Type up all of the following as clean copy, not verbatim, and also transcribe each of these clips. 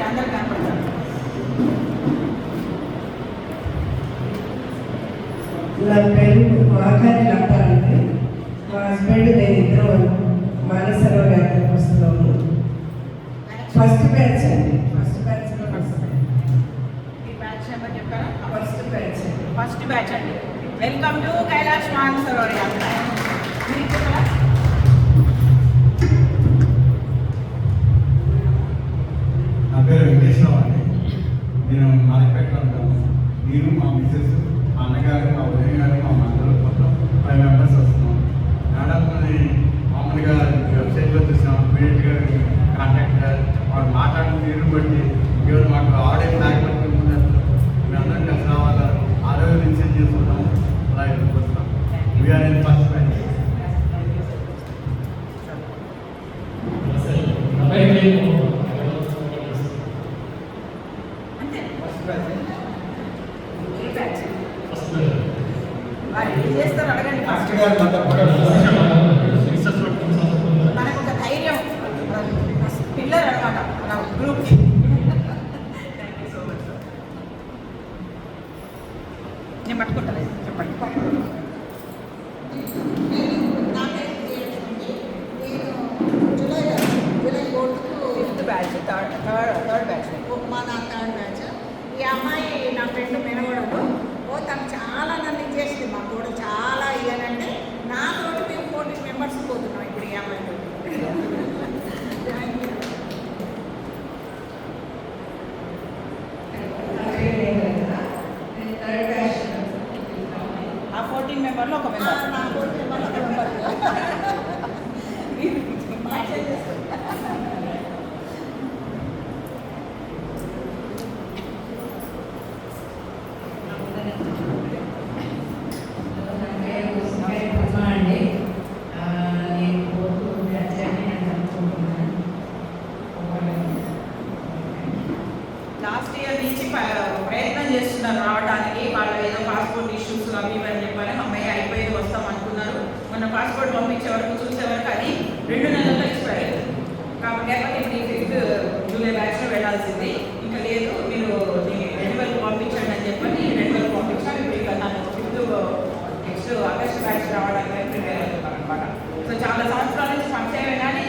అందరూ కనపడతారు. నా పేరు మాకారి లత అండి. మా హస్బెండ్ నేను ఇద్దరం మానసరావు వ్యాపారం వస్తున్నాము. ఫస్ట్ బ్యాచ్ అండి. ఫస్ట్ బ్యాచ్లో ఈ బ్యాచ్ నెంబర్ చెప్పారా? ఫస్ట్ బ్యాచ్ అండి. వెల్కమ్ టు కైలాష్ మానసరోవర్ యాత్ర. నా పేరు వెంకటేశ్వరరావు అండి. నేను మార్కెట్లో ఉంటాను. నేను మా మిసెస్, మా అన్నగారు, మా ఉదయం గారు, మా మందరు మొత్తం 5 మెంబర్స్ వస్తున్నాం. మేడంని మామూలుగా వెబ్సైట్లో చూసాం. ఇమీడియట్గా కాంటాక్ట్ వాడు మాట్లాడిన తీరు బట్టి ఈరోజు మాకు ఆడే బ్లాక్ పట్టుకుంటున్నారు. మేము అందరం కలిసి రావాలా, ఆరోగ్యం ఇన్సెంట్ చేసుకుంటాం. అలా వస్తాం. We are in first batch. ఏం చేస్తారు అడగండి. మనకు ఒక ధైర్యం పిల్లర్ అనమాట మన గ్రూప్కి. Thank you so much sir. నేను పట్టుకుంటాను, చెప్పండి. Fifth batch, third batch. మా నా థర్డ్ బ్యాచ్. ఈ అమ్మాయి నా ఫ్రెండ్ మెనగడలు. తను చాలా నన్ను ఇచ్చేసింది. మా కూడా చాలా ఇయ్యాలంటే నాతోటి మేము 14 మెంబర్స్ పోతున్నాం ఇప్పుడు ఈ అమ్మాయితో. ఆ 14 మెంబర్లో ఒక మెంబర్. నా 14 మెంబర్లో ఒక మెంబర్. లాస్ట్ ఇయర్ నుంచి ప్రయత్నం చేస్తున్నారు రావడానికి. వాళ్ళు ఏదో పాస్పోర్ట్ ఇష్యూస్ అవి ఇవని చెప్పాలి. అమ్మాయి అయిపోయేది వస్తాం అనుకున్నారు. మొన్న పాస్పోర్ట్ పంపించే వరకు చూసే వరకు అది 2 నెలల్లో ఎక్స్పైర్ అయింది. కాబట్టి ఇప్పుడు ఈ 5th జూలై బ్యాచ్లో వెళ్ళాల్సింది. ఇంకా లేదు, మీరు రెన్యువల్ పంపించండి అని చెప్పని రెన్యువల్ పంపించాలి. ఇప్పుడు ఇక నన్ను 5th నెక్స్ట్ ఆగస్ట్ బ్యాచ్ రావడానికి ప్రిపేర్ అవుతున్నారు అనమాట. సో చాలా సంవత్సరాల నుంచి పనిచేయమే కానీ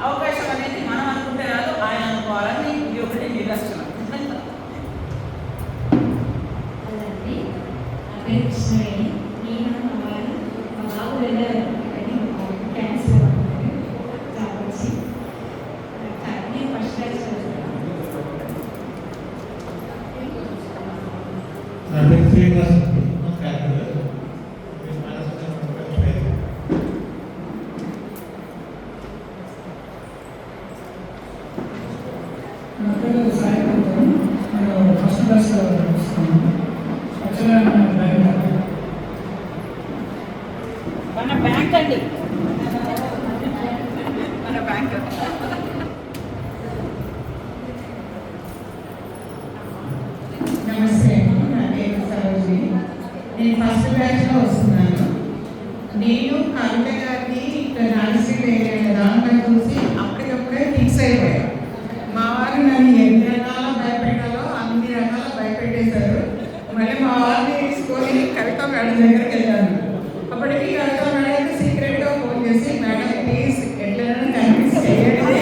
అవకాశం అనేది మనం అనుకుంటే రాదు, ఆయన అనుకోవాలని ఇది ఒకటి నిదర్శనం. మన బ్యాంక్ అండి, మన బ్యాంక్. నమస్తే అండి, నా పేరు సరోజిని. నేను ఫస్ట్ బ్యాచ్లో వస్తున్నాను. నేను కవిత గారిని ఇక్కడ రాజశ్రీ రాంగా చూసి అప్పటికప్పుడే ఫిక్స్ అయిపోయాను. మా వారు నన్ను ఎన్ని రకాల భయపెట్టాలో అన్ని రకాల భయపెట్టేశారు. మళ్ళీ మా వారిని తీసుకొని కవిత మేడం దగ్గరికి వెళ్ళాను. అప్పటికి కవిత మేడం సీక్రెట్గా ఫోన్ చేసి, మేడం ప్లీజ్ ఎట్లైనా కన్విన్స్ చేయండి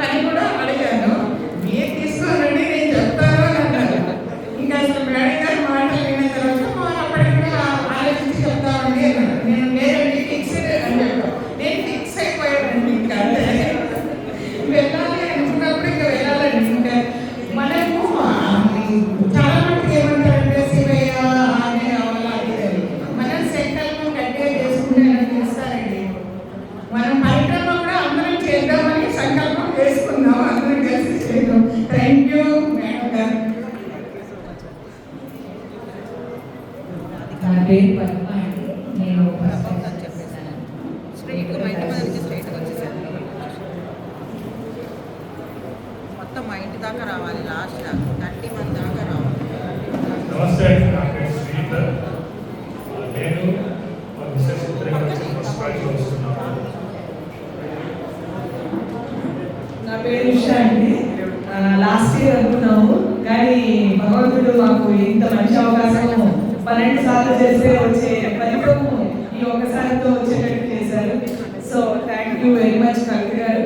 అని కూడా అడిగాను. మీరు తీసుకోనండి, నేను చెప్తాను అని అన్నారు. ఇంకా అసలు మేడం గారి మాటలు విన్న తర్వాత మనం అప్పటికి కూడా ఆలోచించి చెప్తామండి అన్నారు. నేను లేదండి ఫిక్స్డ్ అని చెప్పాను. నేను ఫిక్స్ అయిపోయానండి. ఇంకా అంటే వెళ్ళాలి అనుకున్నప్పుడు ఇంకా వెళ్ళాలండి. ఇంకా మనము చాలా మందికి ఏమంటారంటే శివయ్య ఆమె అవ్వాలి అది. మనం సంకల్పం గట్టిగా చేసుకుంటే చేస్తారండి. మనం పరిక్రమ కూడా అందరం చేద్దామని సంకల్పం చేసుకుందాం, అందరం కలిసి చేద్దాం. థ్యాంక్ యూ మేడం గారు. నా పేరు పద్మ అండి. నేను స్ట్రైట్గా మా ఇంటి మీద నుంచి స్ట్రైట్గా వచ్చేసాను. మొత్తం మా ఇంటి దాకా రావాలి, లాస్ట్ 30 మంది దాకా రావాలి. నమస్తే అండి, నా పేరు శ్రీధర్. నేను మా మిస్సెస్ ఇద్దరు కలిసి ఫస్ట్ బ్యాచ్లో వస్తున్నాము. నా పేరు ఉషా అండి. లాస్ట్ ఇయర్ అనుకున్నాము కానీ భగవంతుడు మాకు ఇంత మంచి అవకాశం 12 సార్లు చేస్తే వచ్చే ఫలితము ఈ ఒక్కసారితో వచ్చేటట్టు చేశారు. So thank you very much Kavitha గారు.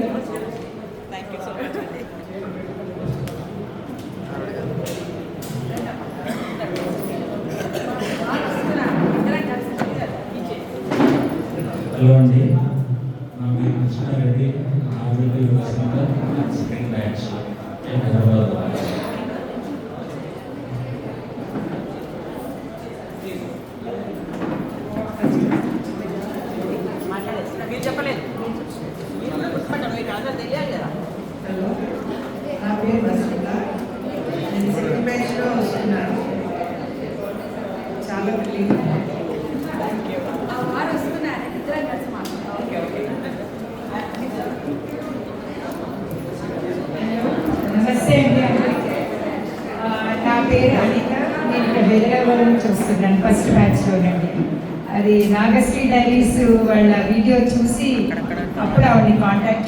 థ్యాంక్ యూ సో మచ్ అండి. హలో అండి, నా పేరు Krishna Reddy. RBT center second batch Hyderabad. మీరు చెప్పలేదు, మీరు గుర్తుపట్టారు, మీకు అందరూ తెలియాలి కదా. హలో, నా పేరు వసంత. నేను సెకండ్ బ్యాచ్లో వస్తున్నాను. చాలా రిలీఫ్. నమస్తే అండి అందరికీ. నా పేరు అనిత. నేను ఇక్కడ హైదరాబాద్ నుంచి వస్తున్నాను, ఫస్ట్ బ్యాచ్లోనండి. అది నాగశ్రీ డైరీస్ వాళ్ళ వీడియో చూసి అప్పుడు ఆవిడని కాంటాక్ట్